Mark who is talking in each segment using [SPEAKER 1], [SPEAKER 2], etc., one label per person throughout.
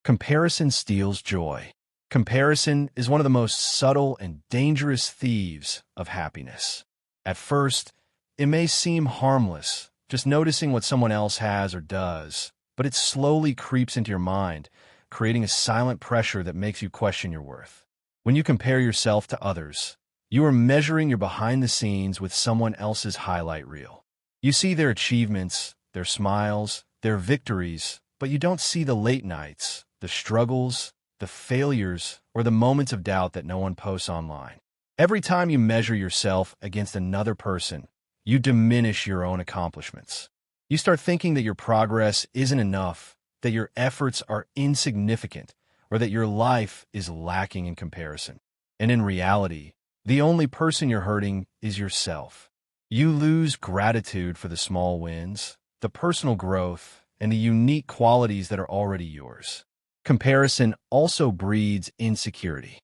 [SPEAKER 1] Comparison steals joy. Comparison is one of the most subtle and dangerous thieves of happiness. At first, it may seem harmless, just noticing what someone else has or does, but it slowly creeps into your mind, creating a silent pressure that makes you question your worth. When you compare yourself to others, you are measuring your behind the scenes with someone else's highlight reel. You see their achievements, their smiles, their victories, but you don't see the late nights, the struggles, the failures, or the moments of doubt that no one posts online. Every time you measure yourself against another person, you diminish your own accomplishments. You start thinking that your progress isn't enough, that your efforts are insignificant, or that your life is lacking in comparison. And in reality, the only person you're hurting is yourself. You lose gratitude for the small wins, the personal growth, and the unique qualities that are already yours. Comparison also breeds insecurity.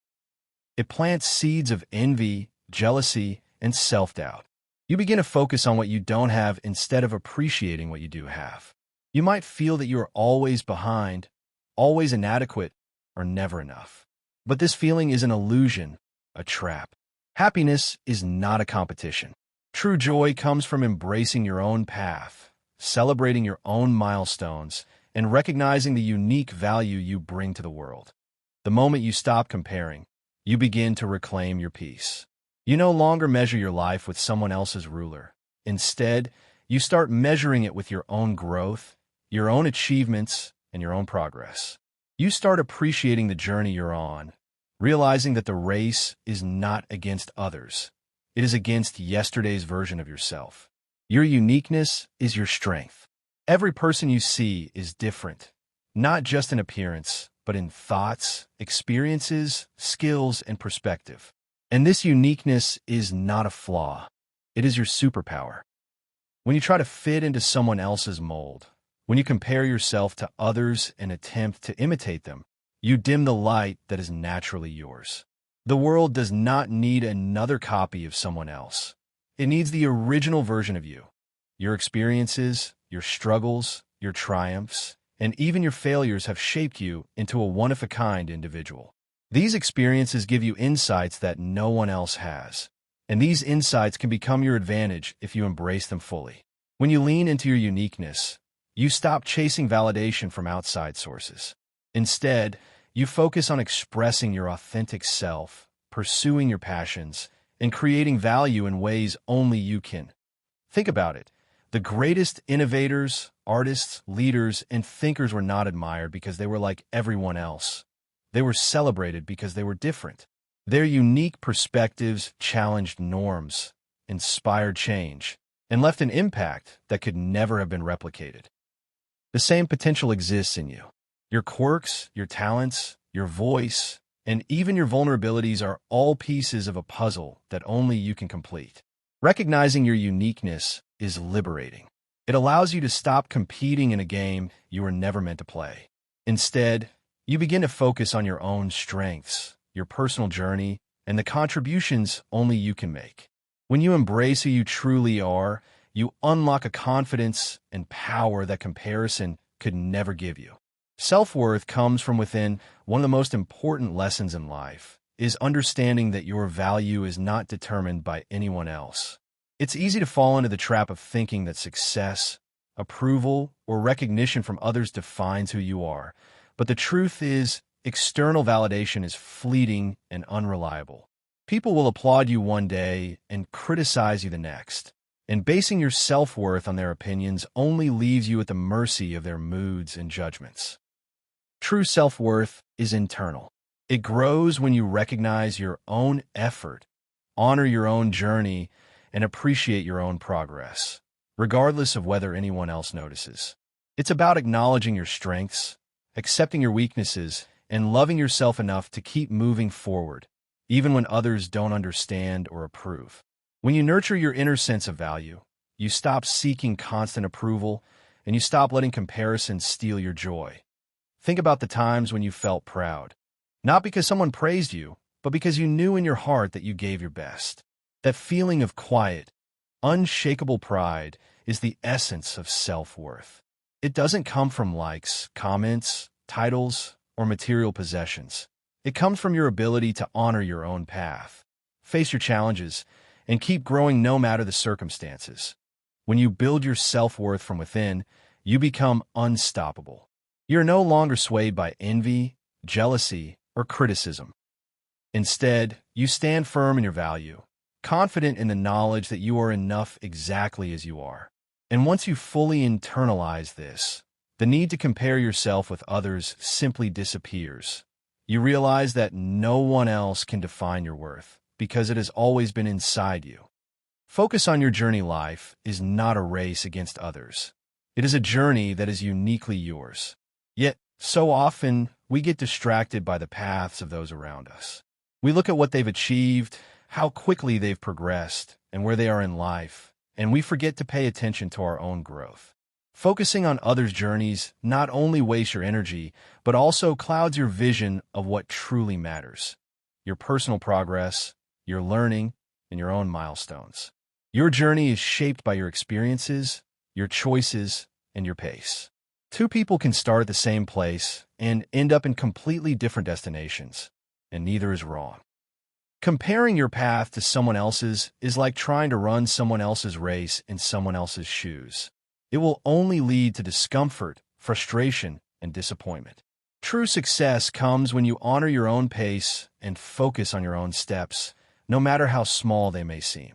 [SPEAKER 1] It plants seeds of envy, jealousy, and self-doubt. You begin to focus on what you don't have instead of appreciating what you do have. You might feel that you are always behind, always inadequate, or never enough. But this feeling is an illusion, a trap. Happiness is not a competition. True joy comes from embracing your own path, celebrating your own milestones, and recognizing the unique value you bring to the world. The moment you stop comparing, you begin to reclaim your peace. You no longer measure your life with someone else's ruler. Instead, you start measuring it with your own growth, your own achievements, and your own progress. You start appreciating the journey you're on, realizing that the race is not against others. It is against yesterday's version of yourself. Your uniqueness is your strength. Every person you see is different, not just in appearance, but in thoughts, experiences, skills, and perspective. And this uniqueness is not a flaw. It is your superpower. When you try to fit into someone else's mold, when you compare yourself to others and attempt to imitate them, you dim the light that is naturally yours. The world does not need another copy of someone else. It needs the original version of you. Your experiences, your struggles, your triumphs, and even your failures have shaped you into a one-of-a-kind individual. These experiences give you insights that no one else has, and these insights can become your advantage if you embrace them fully. When you lean into your uniqueness, you stop chasing validation from outside sources. Instead, you focus on expressing your authentic self, pursuing your passions, and creating value in ways only you can. Think about it. The greatest innovators, artists, leaders, and thinkers were not admired because they were like everyone else. They were celebrated because they were different. Their unique perspectives challenged norms, inspired change, and left an impact that could never have been replicated. The same potential exists in you. Your quirks, your talents, your voice, and even your vulnerabilities are all pieces of a puzzle that only you can complete. Recognizing your uniqueness is liberating. It allows you to stop competing in a game you were never meant to play. Instead, you begin to focus on your own strengths, your personal journey, and the contributions only you can make. When you embrace who you truly are, you unlock a confidence and power that comparison could never give you. Self-worth comes from within. One of the most important lessons in life is understanding that your value is not determined by anyone else. It's easy to fall into the trap of thinking that success, approval, or recognition from others defines who you are. But the truth is, external validation is fleeting and unreliable. People will applaud you one day and criticize you the next. And basing your self-worth on their opinions only leaves you at the mercy of their moods and judgments. True self-worth is internal. It grows when you recognize your own effort, honor your own journey, and appreciate your own progress, regardless of whether anyone else notices. It's about acknowledging your strengths, accepting your weaknesses, and loving yourself enough to keep moving forward, even when others don't understand or approve. When you nurture your inner sense of value, you stop seeking constant approval, and you stop letting comparison steal your joy. Think about the times when you felt proud, not because someone praised you, but because you knew in your heart that you gave your best. That feeling of quiet, unshakable pride is the essence of self-worth. It doesn't come from likes, comments, titles, or material possessions. It comes from your ability to honor your own path, face your challenges, and keep growing no matter the circumstances. When you build your self-worth from within, you become unstoppable. You're no longer swayed by envy, jealousy, or criticism. Instead, you stand firm in your value, confident in the knowledge that you are enough exactly as you are. And once you fully internalize this, the need to compare yourself with others simply disappears. You realize that no one else can define your worth because it has always been inside you. Focus on your journey. Life is not a race against others. It is a journey that is uniquely yours. Yet, so often, we get distracted by the paths of those around us. We look at what they've achieved, how quickly they've progressed, and where they are in life, and we forget to pay attention to our own growth. Focusing on others' journeys not only wastes your energy, but also clouds your vision of what truly matters: your personal progress, your learning, and your own milestones. Your journey is shaped by your experiences, your choices, and your pace. Two people can start at the same place and end up in completely different destinations, and neither is wrong. Comparing your path to someone else's is like trying to run someone else's race in someone else's shoes. It will only lead to discomfort, frustration, and disappointment. True success comes when you honor your own pace and focus on your own steps, no matter how small they may seem.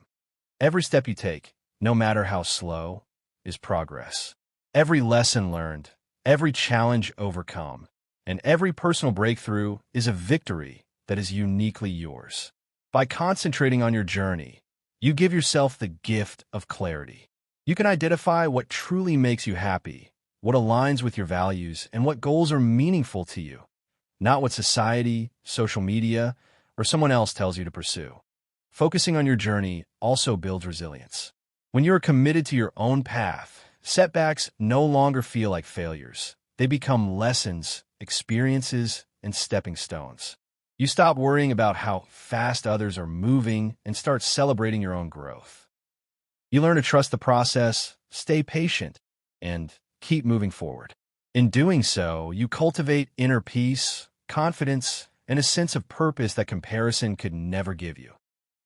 [SPEAKER 1] Every step you take, no matter how slow, is progress. Every lesson learned, every challenge overcome, and every personal breakthrough is a victory that is uniquely yours. By concentrating on your journey, you give yourself the gift of clarity. You can identify what truly makes you happy, what aligns with your values, and what goals are meaningful to you, not what society, social media, or someone else tells you to pursue. Focusing on your journey also builds resilience. When you are committed to your own path, setbacks no longer feel like failures. They become lessons, experiences, and stepping stones. You stop worrying about how fast others are moving and start celebrating your own growth. You learn to trust the process, stay patient, and keep moving forward. In doing so, you cultivate inner peace, confidence, and a sense of purpose that comparison could never give you.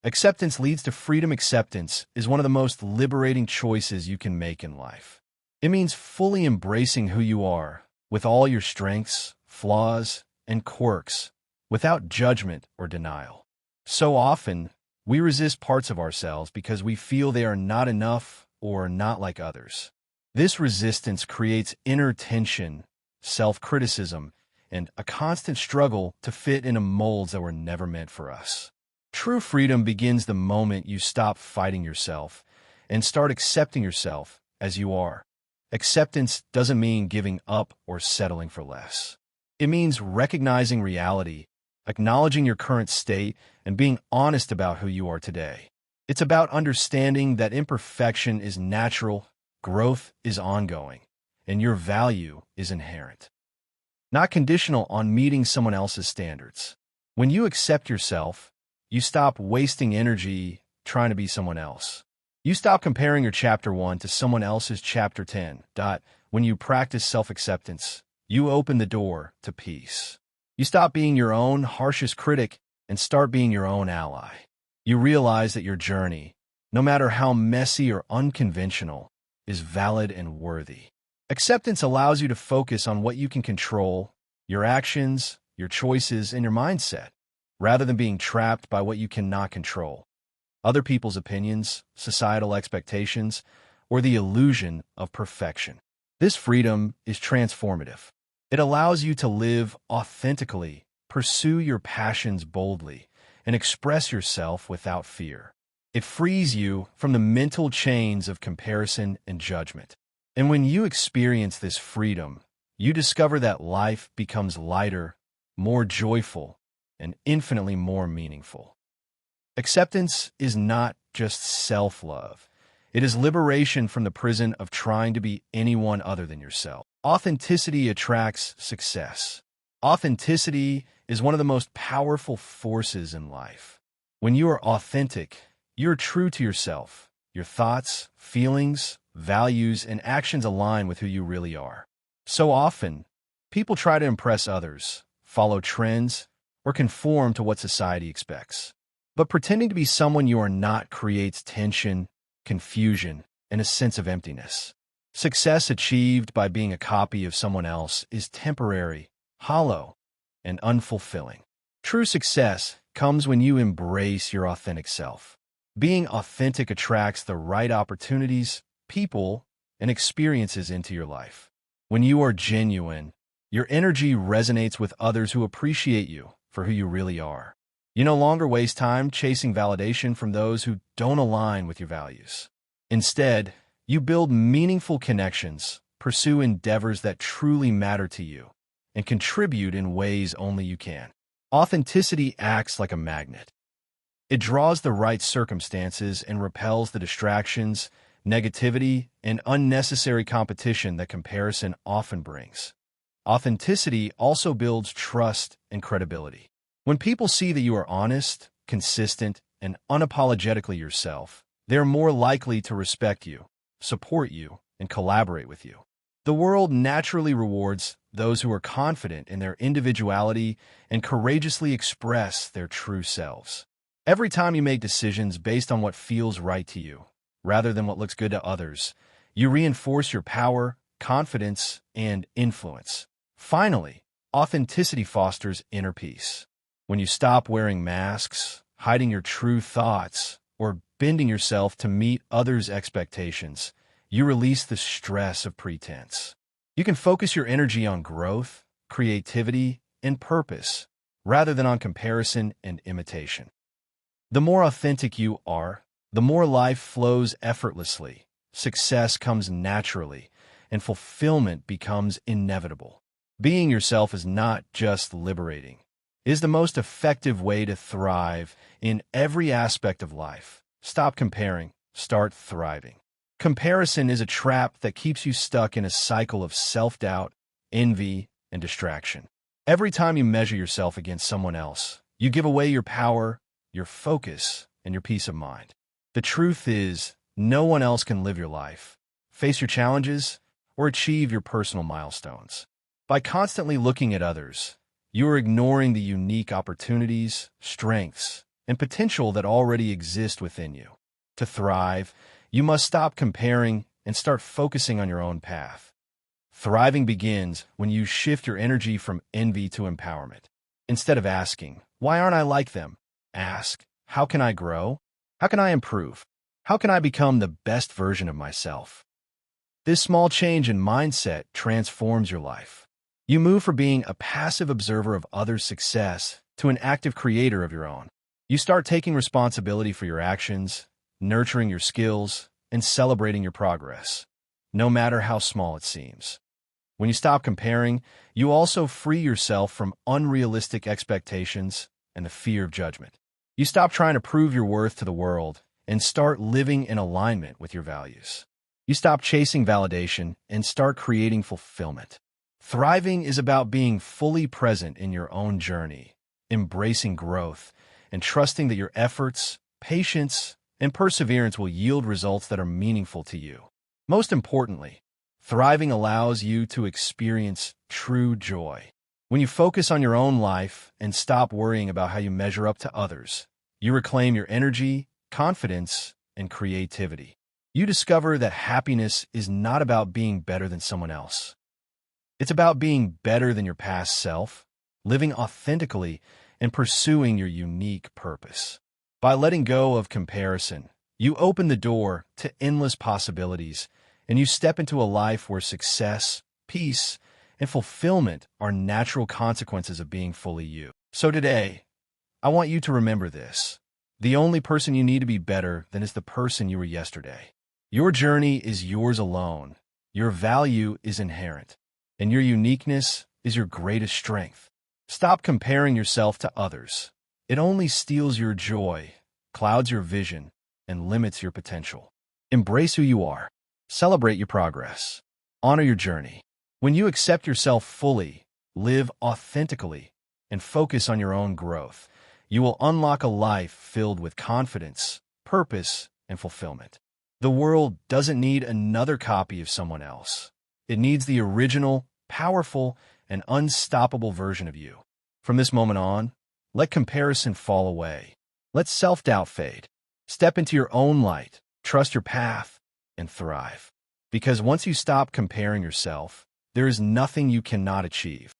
[SPEAKER 1] Acceptance leads to freedom. Acceptance is one of the most liberating choices you can make in life. It means fully embracing who you are, with all your strengths, flaws, and quirks, without judgment or denial. So often, we resist parts of ourselves because we feel they are not enough or not like others. This resistance creates inner tension, self-criticism, and a constant struggle to fit into molds that were never meant for us. True freedom begins the moment you stop fighting yourself and start accepting yourself as you are. Acceptance doesn't mean giving up or settling for less. It means recognizing reality, acknowledging your current state, and being honest about who you are today. It's about understanding that imperfection is natural, growth is ongoing, and your value is inherent, not conditional on meeting someone else's standards. When you accept yourself, you stop wasting energy trying to be someone else. You stop comparing your chapter 1 to someone else's chapter 10. When you practice self-acceptance, you open the door to peace. You stop being your own harshest critic and start being your own ally. You realize that your journey, no matter how messy or unconventional, is valid and worthy. Acceptance allows you to focus on what you can control, your actions, your choices, and your mindset, rather than being trapped by what you cannot control: other people's opinions, societal expectations, or the illusion of perfection. This freedom is transformative. It allows you to live authentically, pursue your passions boldly, and express yourself without fear. It frees you from the mental chains of comparison and judgment. And when you experience this freedom, you discover that life becomes lighter, more joyful, and infinitely more meaningful. Acceptance is not just self-love. It is liberation from the prison of trying to be anyone other than yourself. Authenticity attracts success. Authenticity is one of the most powerful forces in life. When you are authentic, you're true to yourself. Your thoughts, feelings, values, and actions align with who you really are. So often, people try to impress others, follow trends, or conform to what society expects. But pretending to be someone you are not creates tension, confusion, and a sense of emptiness. Success achieved by being a copy of someone else is temporary, hollow, and unfulfilling. True success comes when you embrace your authentic self. Being authentic attracts the right opportunities, people, and experiences into your life. When you are genuine, your energy resonates with others who appreciate you for who you really are. You no longer waste time chasing validation from those who don't align with your values. Instead, you build meaningful connections, pursue endeavors that truly matter to you, and contribute in ways only you can. Authenticity acts like a magnet. It draws the right circumstances and repels the distractions, negativity, and unnecessary competition that comparison often brings. Authenticity also builds trust and credibility. When people see that you are honest, consistent, and unapologetically yourself, they are more likely to respect you, support you, and collaborate with you. The world naturally rewards those who are confident in their individuality and courageously express their true selves. Every time you make decisions based on what feels right to you, rather than what looks good to others, you reinforce your power, confidence, and influence. Finally, authenticity fosters inner peace. When you stop wearing masks, hiding your true thoughts, or bending yourself to meet others' expectations, you release the stress of pretense. You can focus your energy on growth, creativity, and purpose, rather than on comparison and imitation. The more authentic you are, the more life flows effortlessly, success comes naturally, and fulfillment becomes inevitable. Being yourself is not just liberating. It is the most effective way to thrive in every aspect of life. Stop comparing, start thriving. Comparison is a trap that keeps you stuck in a cycle of self-doubt, envy, and distraction. Every time you measure yourself against someone else, you give away your power, your focus, and your peace of mind. The truth is, no one else can live your life, face your challenges, or achieve your personal milestones. By constantly looking at others, you are ignoring the unique opportunities, strengths, and potential that already exist within you. To thrive, you must stop comparing and start focusing on your own path. Thriving begins when you shift your energy from envy to empowerment. Instead of asking, "Why aren't I like them?" ask, "How can I grow? How can I improve? How can I become the best version of myself?" This small change in mindset transforms your life. You move from being a passive observer of others' success to an active creator of your own. You start taking responsibility for your actions, nurturing your skills, and celebrating your progress, no matter how small it seems. When you stop comparing, you also free yourself from unrealistic expectations and the fear of judgment. You stop trying to prove your worth to the world and start living in alignment with your values. You stop chasing validation and start creating fulfillment. Thriving is about being fully present in your own journey, embracing growth, and trusting that your efforts, patience, and perseverance will yield results that are meaningful to you. Most importantly, thriving allows you to experience true joy. When you focus on your own life and stop worrying about how you measure up to others, you reclaim your energy, confidence, and creativity. You discover that happiness is not about being better than someone else. It's about being better than your past self, living authentically, and pursuing your unique purpose. By letting go of comparison, you open the door to endless possibilities, and you step into a life where success, peace, and fulfillment are natural consequences of being fully you. So today, I want you to remember this. The only person you need to be better than is the person you were yesterday. Your journey is yours alone. Your value is inherent, and your uniqueness is your greatest strength. Stop comparing yourself to others. It only steals your joy, clouds your vision, and limits your potential. Embrace who you are. Celebrate your progress. Honor your journey. When you accept yourself fully, live authentically, and focus on your own growth, you will unlock a life filled with confidence, purpose, and fulfillment. The world doesn't need another copy of someone else. It needs the original, powerful, and unstoppable version of you. From this moment on, let comparison fall away. Let self-doubt fade. Step into your own light, trust your path, and thrive. Because once you stop comparing yourself, there is nothing you cannot achieve.